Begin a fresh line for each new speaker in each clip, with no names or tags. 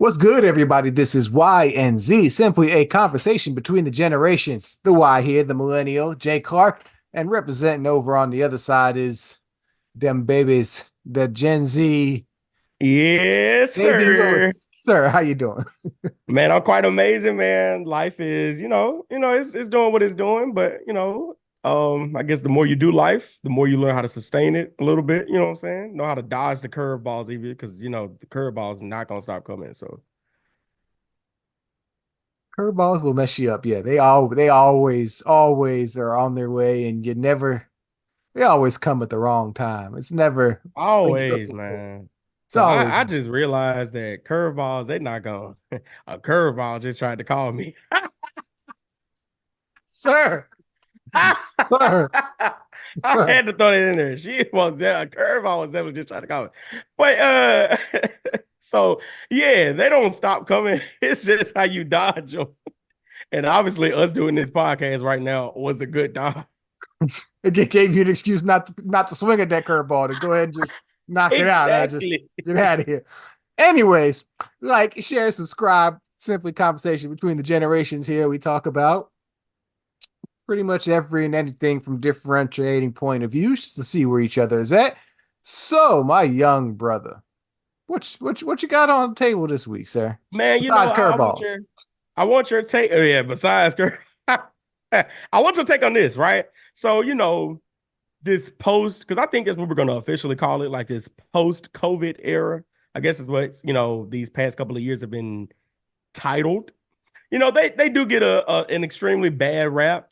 What's good, everybody? This is Y and Z, simply a conversation between the generations. The Y here, the millennial, Jay Clark, and representing over on the other side is them babies, the Gen Z,
Yes,
baby
sir.
Lewis. Sir, how you doing?
Man, I'm quite amazing, man. Life is, it's doing what it's doing, but I guess the more you do life, the more you learn how to sustain it a little bit, you know what I'm saying? Know how to dodge the curveballs even because the curveballs are not gonna stop coming. So
Curveballs will mess you up. Yeah, they always are on their way, and they always come at the wrong time. It's never what you're
always,
looking for.
man.
It's
So
always,
I just realized that curveballs, they not gonna a curveball just tried to call me.
sir,
I
sir, sir.
had to throw that in there. She was there. A curveball was definitely just trying to call it. But so yeah, they don't stop coming. It's just how you dodge them. And obviously, us doing this podcast right now was a good dodge.
It gave you an excuse not to swing at that curveball to go ahead and just knock it out. Just
Exactly.
get out of here. Anyways, like, share, subscribe. Simply conversation between the generations here. We talk about pretty much every and anything from differentiating point of views just to see where each other is at. So, my young brother, what you got on the table this week, sir?
Man,
Besides
I want
curveballs.
your take. Oh, yeah, besides I want your take on this, right? So, this post, because I think that's what we're gonna officially call it, like this post-COVID era. I guess is what these past couple of years have been titled. They do get an extremely bad rap.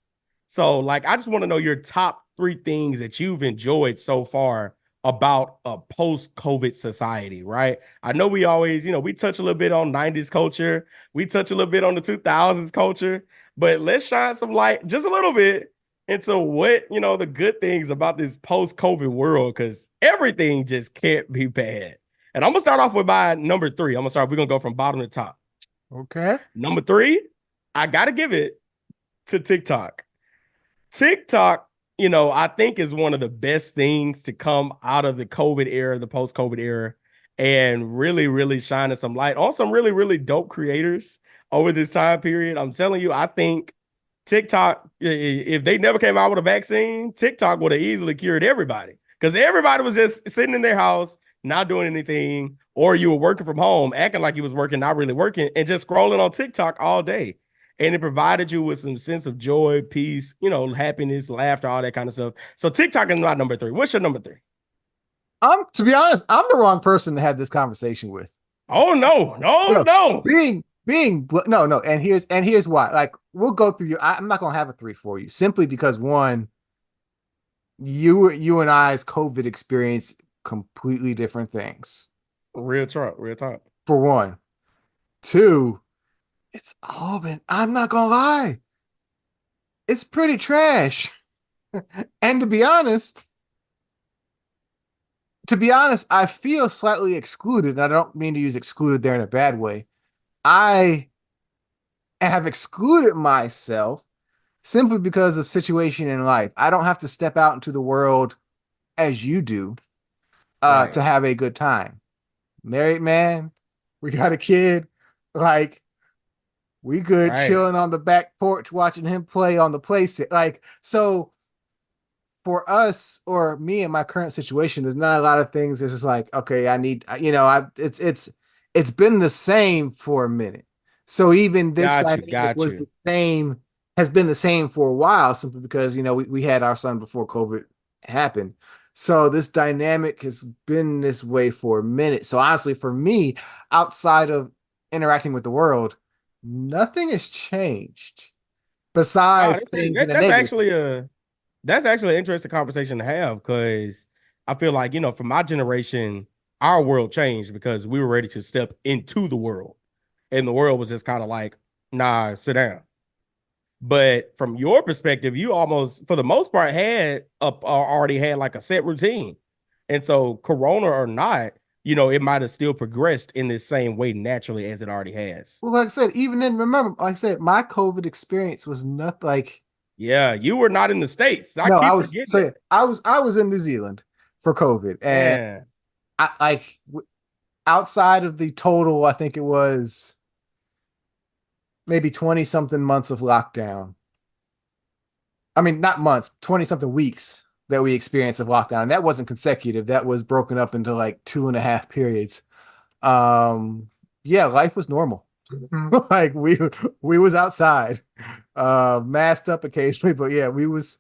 So, like, I just want to know your top three things that you've enjoyed so far about a post-COVID society, right? I know we always, we touch a little bit on 90s culture, we touch a little bit on the 2000s culture, but let's shine some light just a little bit into what, the good things about this post-COVID world, because everything just can't be bad. And I'm gonna start off with my number three. We're gonna go from bottom to top.
Okay.
Number three, I gotta give it to TikTok. TikTok, I think is one of the best things to come out of the COVID era, the post-COVID era, and really, really shining some light on some really, really dope creators over this time period. I'm telling you, I think TikTok, if they never came out with a vaccine, TikTok would have easily cured everybody because everybody was just sitting in their house, not doing anything, or you were working from home, acting like you was working, not really working, and just scrolling on TikTok all day. And it provided you with some sense of joy, peace, happiness, laughter, all that kind of stuff. So TikTok is my number three. What's your number three?
To be honest, I'm the wrong person to have this conversation with.
Oh no, no,
No,
no.
no, and here's why. Like, we'll go through I'm not gonna have a three for you simply because one, you and I's COVID experience completely different things.
Real talk, real talk.
For one, two, it's all been. I'm not gonna lie, it's pretty trash. And to be honest, I feel slightly excluded. And I don't mean to use excluded there in a bad way. I have excluded myself simply because of situation in life. I don't have to step out into the world as you do
Right,
to have a good time. Married man, we got a kid, like we good
right.
chilling on the back porch watching him play on the playset. Like, so for us or me in my current situation, there's not a lot of things. It's just like, okay, I need, I it's been the same for a minute. So even this
Got you,
dynamic
got
was the
you.
same, has been the same for a while, simply because we had our son before COVID happened. So this dynamic has been this way for a minute. So honestly, for me, outside of interacting with the world, nothing has changed
No,
besides things in a
that's
negative.
actually an interesting conversation to have because I feel like, for my generation, our world changed because we were ready to step into the world. And the world was just kind of like, nah, sit down. But from your perspective, you almost, for the most part, already had like a set routine. And so, Corona or not, it might have still progressed in this same way naturally as it already has.
Well, like I said, even then, remember, like I said, my COVID experience was nothing like.
Yeah, you were not in the States. I
No, I
keep
was
forgetting
so yeah,
that.
I was in New Zealand for COVID, and
Man,
I like outside of the total, I think it was maybe 20 something months of lockdown. I mean, not months, 20 something weeks that we experienced of lockdown. And that wasn't consecutive. That was broken up into like 2.5 periods. Um, yeah, life was normal. Like we was outside, masked up occasionally, but yeah, we was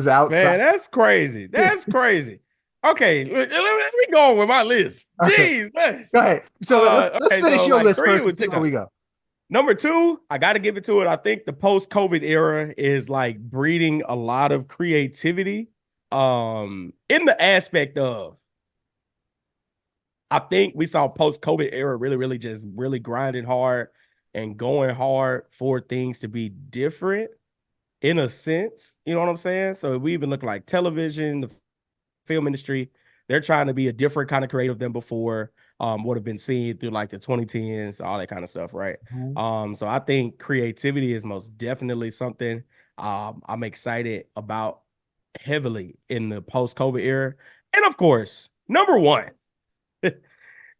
outside.
Man, that's crazy. That's crazy. Okay, let me go on with my list.
Okay,
Jeez, man.
go ahead. So let's
Okay,
finish
so
your
like
list
three
first and
with
see where
TikTok.
we go.
Number two, I got to give it to it. I think the post-COVID era is like breeding a lot of creativity in the aspect of I think we saw post-COVID era really just really grinding hard and going hard for things to be different in a sense. You know what I'm saying? So we even look like television, the film industry, they're trying to be a different kind of creative than before. Would have been seen through like the 2010s, all that kind of stuff, right?
Mhm.
So I think creativity is most definitely something I'm excited about heavily in the post-COVID era. And of course, number one,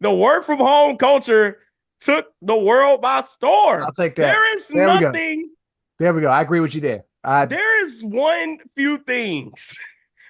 the work from home culture took the world by
I'll
storm.
take that.
There is
There we go.
nothing,
There we go. I agree with you there.
there is one few things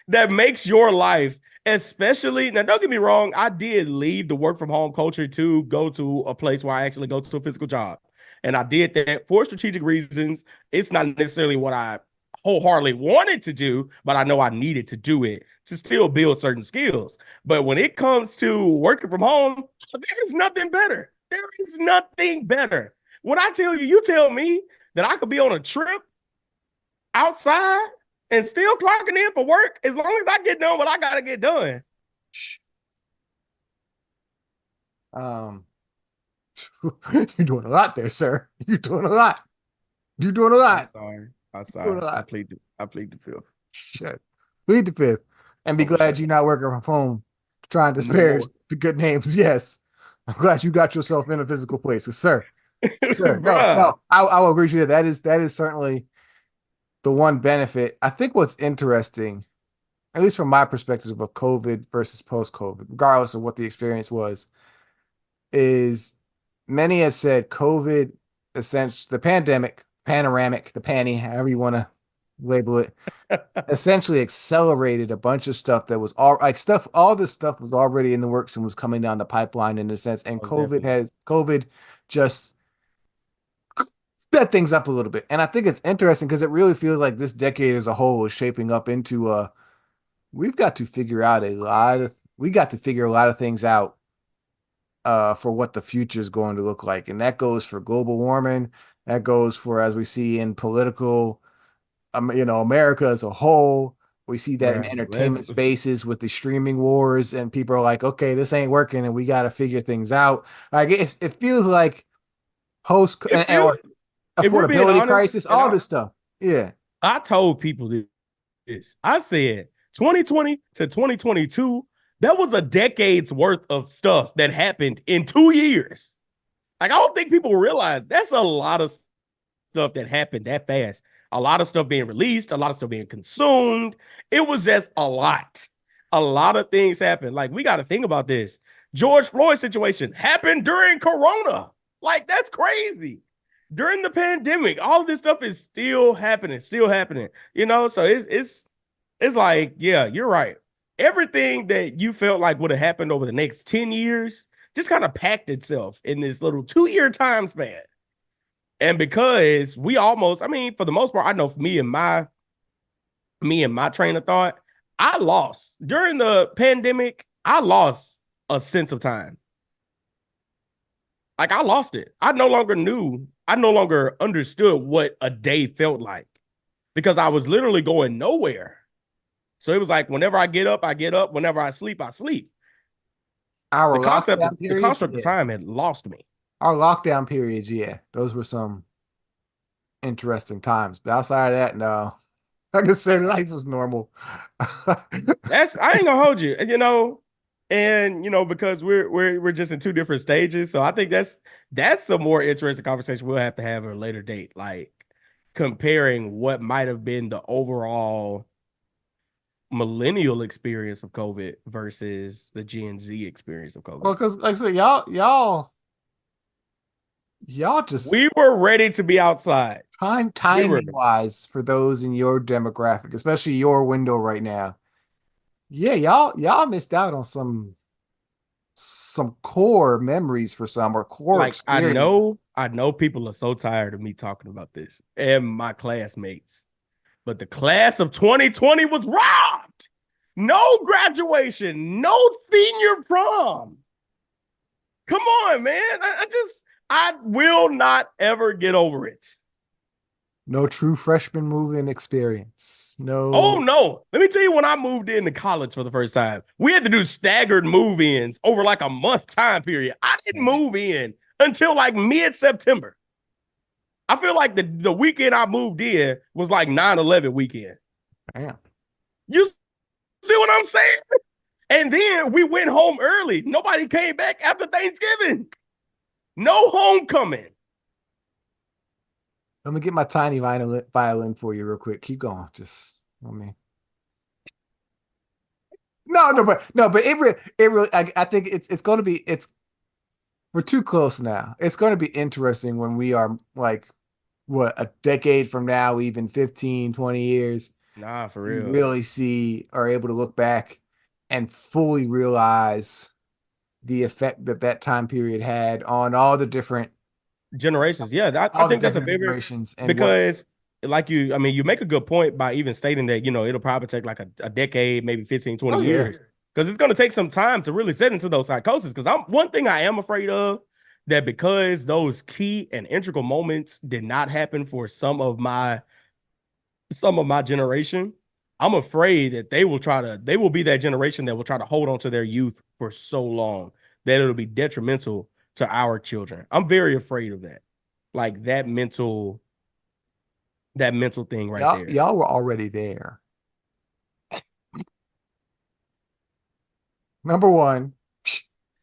that makes your life, especially now, don't get me wrong, I did leave the work from home culture to go to a place where I actually go to a physical job. And I did that for strategic reasons. It's not necessarily what I wholeheartedly wanted to do, but I know I needed to do it to still build certain skills. But when it comes to working from home, there's nothing better. There is nothing better. When I tell you, you tell me that I could be on a trip outside and still clocking in for work as long as I get done what I gotta get done.
Um, you're doing a lot there, sir. You're doing a lot. You're doing a
I'm
lot.
sorry. I'm
You're
sorry.
doing a
I
lot.
plead. I plead the fifth.
Shit. Plead the fifth, and be glad
Overstep.
you're not working from home, trying to
No
disparage
more,
the good names. Yes, I'm glad you got yourself in a physical place, sir. Sir, no,
bruh.
no, I will agree with you. That is certainly the one benefit. I think what's interesting, at least from my perspective of COVID versus post-COVID, regardless of what the experience was, is many have said COVID, essentially the pandemic, panoramic, the panty, however you want to label it, essentially accelerated a bunch of stuff that was all like stuff, all this stuff was already in the works and was coming down the pipeline in a sense. And
Most definitely.
COVID just sped things up a little bit. And I think it's interesting because it really feels like this decade as a whole is shaping up into we've got to figure out we got to figure a lot of things out for what the future is going to look like. And that goes for global warming. That goes for, as we see in political, America as a whole. We see that in
Bruh.
entertainment spaces with the streaming wars, and people are like, okay, this ain't working, and we got to figure things out. Like it feels like post
It feels
or
if we're being
affordability
honest,
crisis,
and
all this stuff. Yeah.
I told people this. I said 2020 to 2022, that was a decade's worth of stuff that happened in 2 years. Like I don't think people realize that's a lot of stuff that happened that fast. A lot of stuff being released, a lot of stuff being consumed. It was just a lot. A lot of things happened. Like we got to think about this. George Floyd situation happened during Corona. Like that's crazy. During the pandemic, all of this stuff is still happening, still happening. You know, so it's like, yeah, you're right. Everything that you felt like would have happened over the next 10 years just kind of packed itself in this little 2 year time span. And because we almost, I mean, for the most part, I know for me and my train of thought, I lost during the pandemic. I lost a sense of time. Like I lost it. I no longer knew. I no longer understood what a day felt like because I was literally going nowhere. So it was like whenever I get up, I get up. Whenever I sleep, I sleep.
Our
The concept,
lockdown
the
periods,
construct of
yeah.
time had lost me.
Our lockdown periods, yeah. Those were some interesting times. But outside of that, no. Like I said, life was normal.
That's I ain't gonna hold you, and because we're just in two different stages. So I think that's a more interesting conversation we'll have to have at a later date, like comparing what might have been the overall millennial experience of COVID versus the Gen Z experience of
Well,
COVID.
because like I said, y'all just
We were ready to be outside. We were
timing wise for those in your demographic, especially your window right now. Yeah, y'all missed out on some core memories for some or core
like,
experience.
I know people are so tired of me talking about this and my classmates, but the class of 2020 was robbed. No graduation, no senior prom. Come on, man. I will not ever get over it.
No true freshman moving experience.
Oh
No.
no. Let me tell you when I moved into college for the first time. We had to do staggered move-ins over like a month time period. I didn't move in until like mid-September. I feel like the weekend I moved in was like 9/11 weekend.
Damn.
You see what I'm saying? And then we went home early. Nobody came back after Thanksgiving. No homecoming.
Let me get my tiny violin for you real quick. Keep going. Just let me. No, but it really. I think it's going to be. We're too close now. It's going to be interesting when we are like what a decade from now, even 15, 20 years.
Nah, for
You
real.
really see are able to look back and fully realize the effect that that time period had on
Generations. Yeah, I
all the
think that's a
different
bigger
generations and what.
because like I mean, you make a good point by even stating that, it'll probably take like a decade, maybe 15, 20
Oh yeah.
years. Because it's gonna take some time to really set into those psychosis. Because I'm one thing I am afraid of that because those key and integral moments did not happen for some of my generation, I'm afraid that they will be that generation that will try to hold on to their youth for so long that it'll be detrimental to our children. I'm very afraid of that. Like that mental thing right
Y'all
there.
y'all were already there. Number one,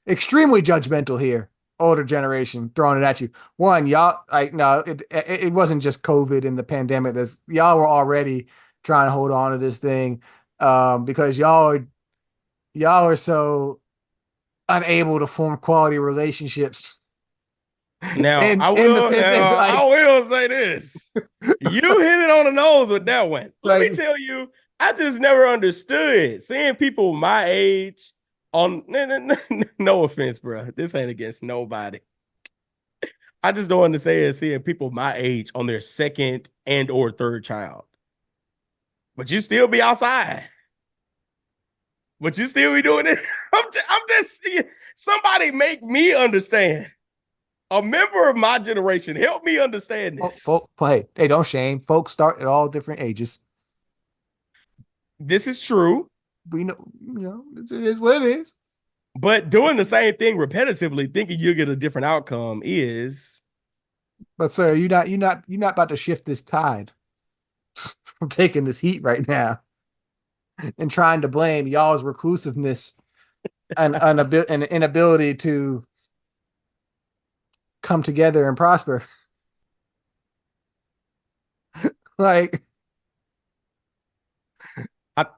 extremely judgmental here. Older generation throwing it at you. One, y'all like no, it wasn't just COVID and the pandemic. This y'all were already trying to hold on to this thing because y'all are so unable to form quality relationships
Now
in the physical
I will say this. You hit it on the nose with that one. Let me
like
tell you, I just never understood seeing people my age on no offense, bro. This ain't against nobody. I just don't understand seeing people my age on their second and or third child. But you still be outside. But you still be doing it. I'm just somebody make me understand. A member of my generation, help me understand this.
folk hey, don't shame. Folks start at all different ages.
This is true,
We know, it is what it is.
but doing the same thing repetitively, thinking you'll get a different outcome is
But sir, you're not about to shift this tide from taking this heat right now and trying to blame y'all's reclusiveness and inability to come together and prosper. Like,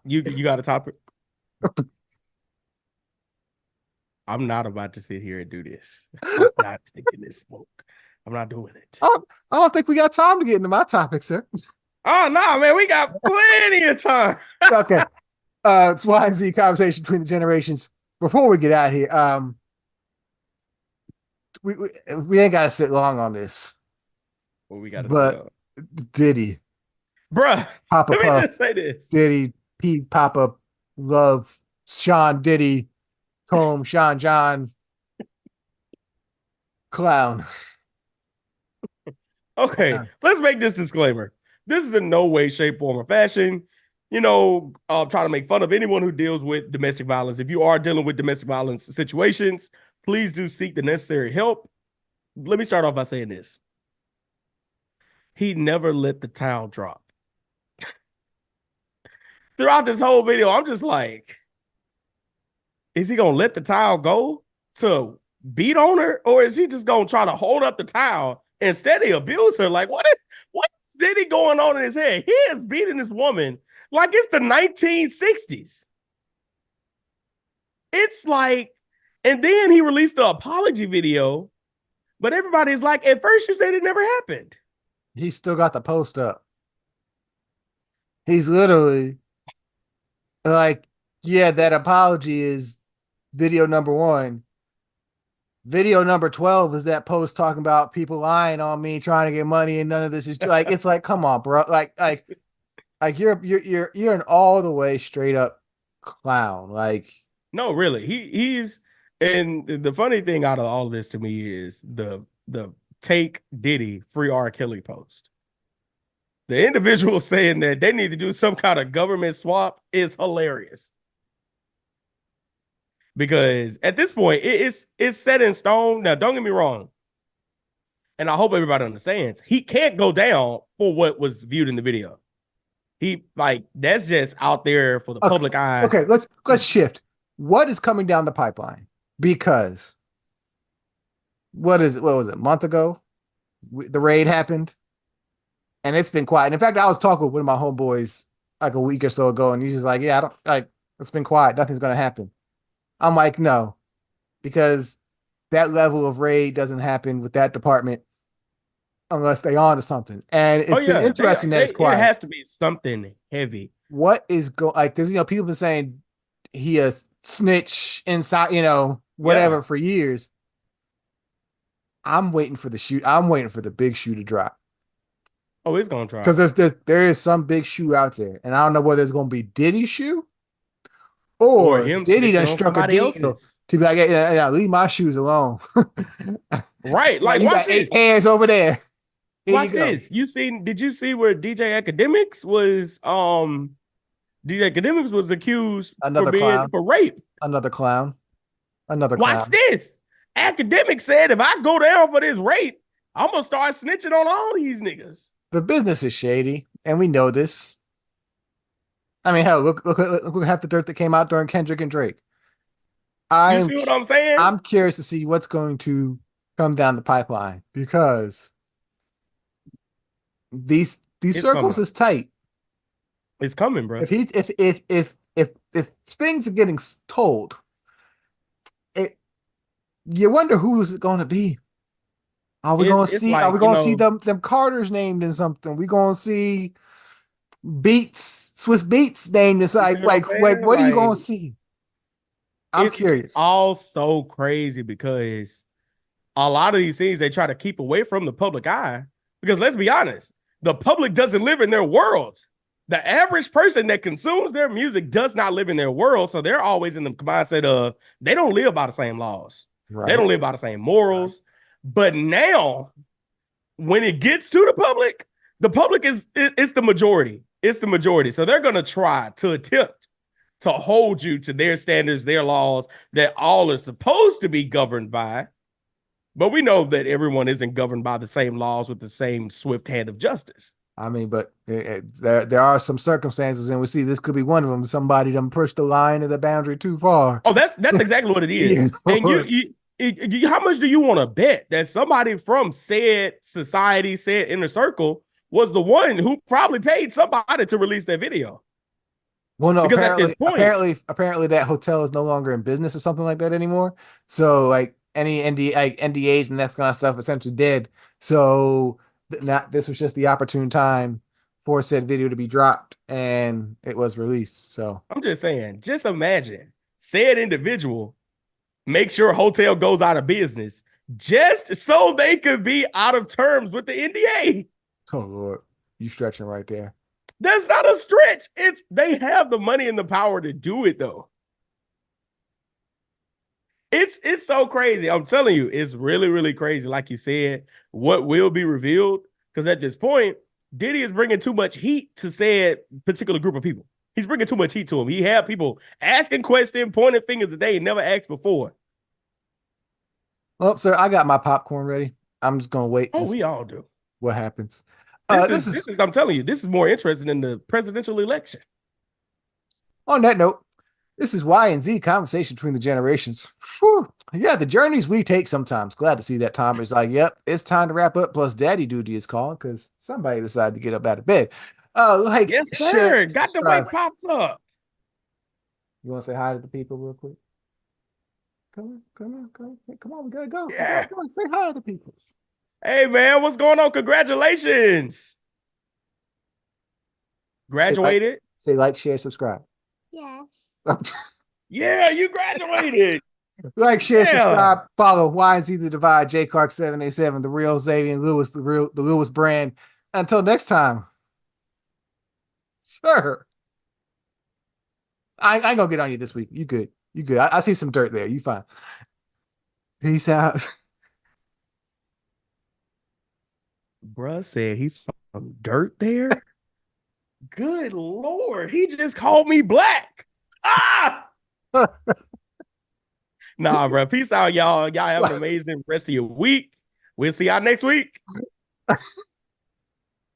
you got a topic. I'm not about to sit here and do this. I'm not taking this smoke. I'm not doing it.
I don't think we got time to get into my topic, sir.
Oh no, man, we got plenty of time.
Okay. It's Y and Z conversation between the generations. Before we get out of here, we ain't got to sit long on this,
Well, we got to sit
but
up,
Diddy,
bruh.
Papa
Let me
Puff,
just say this.
Diddy, P, Papa, Love, Sean Diddy, Comb, Sean John, Clown.
Okay, let's make this disclaimer. This is in no way, shape, form, or fashion, trying to make fun of anyone who deals with domestic violence. If you are dealing with domestic violence situations, please do seek the necessary help. Let me start off by saying this. He never let the towel drop. Throughout this whole video, I'm just like, is he going to let the towel go to beat on her? Or is he just going to try to hold up the towel and steady abuse her? Like, what is Diddy going on in his head? He is beating this woman Like it's the 1960s. It's like, and then he released the apology video, but everybody's like, at first you said it never happened.
He's still got the post up. He's literally like, yeah, that apology is video number one. Video number 12 is that post talking about people lying on me, trying to get money, and none of this is true. Like, it's like, come on, bro. Like you're an all the way straight up clown. Like,
No, really. He's and the funny thing out of all of this to me is the take Diddy free R. Kelly post. The individual saying that they need to do some kind of government swap is hilarious. Because at this point, it's set in stone. Now, don't get me wrong, and I hope everybody understands, he can't go down for what was viewed in the video. He like that's just out there for the
okay,
public eye.
okay, let's shift. What is coming down the pipeline? Because what is it? What was it? A month ago, the raid happened, and it's been quiet. And in fact, I was talking with one of my homeboys like a week or so ago, and he's just like, "Yeah, I don't like. It's been quiet. Nothing's gonna happen." I'm like, "No," because that level of raid doesn't happen with that department unless they on to something. And
Oh
it's been
yeah,
interesting that it's
it
quiet.
has to be something heavy.
What is going like? Because people been saying he a snitch inside,
Yeah.
whatever for years. I'm waiting for the shoe. I'm waiting for the big shoe to drop
Oh, it's gonna
because
drop.
there is some big shoe out there, and I don't know whether it's going to be Diddy's shoe
Or
or
him
Diddy done
snitching on
struck a
somebody
deal
else's.
to be like, yeah, yeah, leave my shoes alone.
Right.
Like
Like,
you
watch
got eight
this.
pairs over there. Here you
Watch
go.
this. Did you see where DJ Academics was accused for
Another
being
clown.
for rape?
Another clown. Another
Watch
clown.
this. Academic said if I go down for this rape, I'm gonna start snitching on all these niggas.
The business is shady, and we know this. I mean, hell, look at half the dirt that came out during Kendrick and Drake.
You
I'm
see what I'm saying?
I'm curious to see what's going to come down the pipeline because these
It's
circles
coming.
is tight.
It's coming, bro.
If things are getting told, it you wonder who is it going to be.
It's
Are
like,
we going to see them Carters named in something? We going to see Beats Swiss Beats named as
you see what I'm
like
saying?
what are you
Like
going to see? I'm
it's
curious.
all so crazy because a lot of these things they try to keep away from the public eye. Because let's be honest, the public doesn't live in their world. The average person that consumes their music does not live in their world. So they're always in the mindset of they don't live by the same laws. They
Right.
don't live by the same morals. But now, when it gets to the public is it's the majority. It's the majority. So they're gonna try to attempt to hold you to their standards, their laws that all are supposed to be governed by. But we know that everyone isn't governed by the same laws with the same swift hand of justice.
I mean, but there are some circumstances, and we see this could be one of them. Somebody done pushed the line of the boundary too far.
Oh, that's exactly what it is.
You
And
know?
how much do you want to bet that somebody from said society, said inner circle, was the one who probably paid somebody to release that video?
Well, no,
Because at this point,
apparently that hotel is no longer in business or something like that anymore. So like any NDAs and that kind of stuff essentially dead. So not this was just the opportune time for said video to be dropped and it was released. So
I'm just saying, just imagine said individual make sure hotel goes out of business just so they could be out of terms with the NDA.
oh Lord, you stretching right there.
That's not a stretch. It's they have the money and the power to do it though. It's so crazy. I'm telling you, it's really, really crazy. Like you said, what will be revealed? Because at this point, Diddy is bringing too much heat to said particular group of people. He's bringing too much heat to him. He had people asking questions, pointing fingers that they never asked before.
Well, sir, I got my popcorn ready. I'm just gonna wait
Oh,
and see
we all do.
what happens.
This
This
is
is
this is. I'm telling you, this is more interesting than the presidential election.
On that note, this is Y and Z conversation between the generations. Whew. Yeah, the journeys we take sometimes. Glad to see that Tom is like, yep, it's time to wrap up. Plus, daddy duty is calling because somebody decided to get up out of bed. Like,
Yes,
share,
sir. Got the way
subscribe.
pops up.
You want to say hi to the people real quick? Come on, come on, come on, hey, come on. We gotta go. We gotta
Yeah.
go. Say hi to the people.
Hey, man, what's going on? Congratulations.
Say like,
Graduated.
say like, share, subscribe.
Yes.
Yeah, you graduated.
Like, share,
Yeah.
subscribe, follow YNZ The Divide, J Clark 787, the real Xavier Lewis, the Lewis brand. Until next time, sir. I ain't gonna get on you this week. You good. You good. I see some dirt there. You fine. Peace out.
Bruh said he's some dirt there. Good Lord. He just called me black. Ah! Nah, bro. Peace out, y'all. Y'all have an amazing rest of your week. We'll see y'all next week.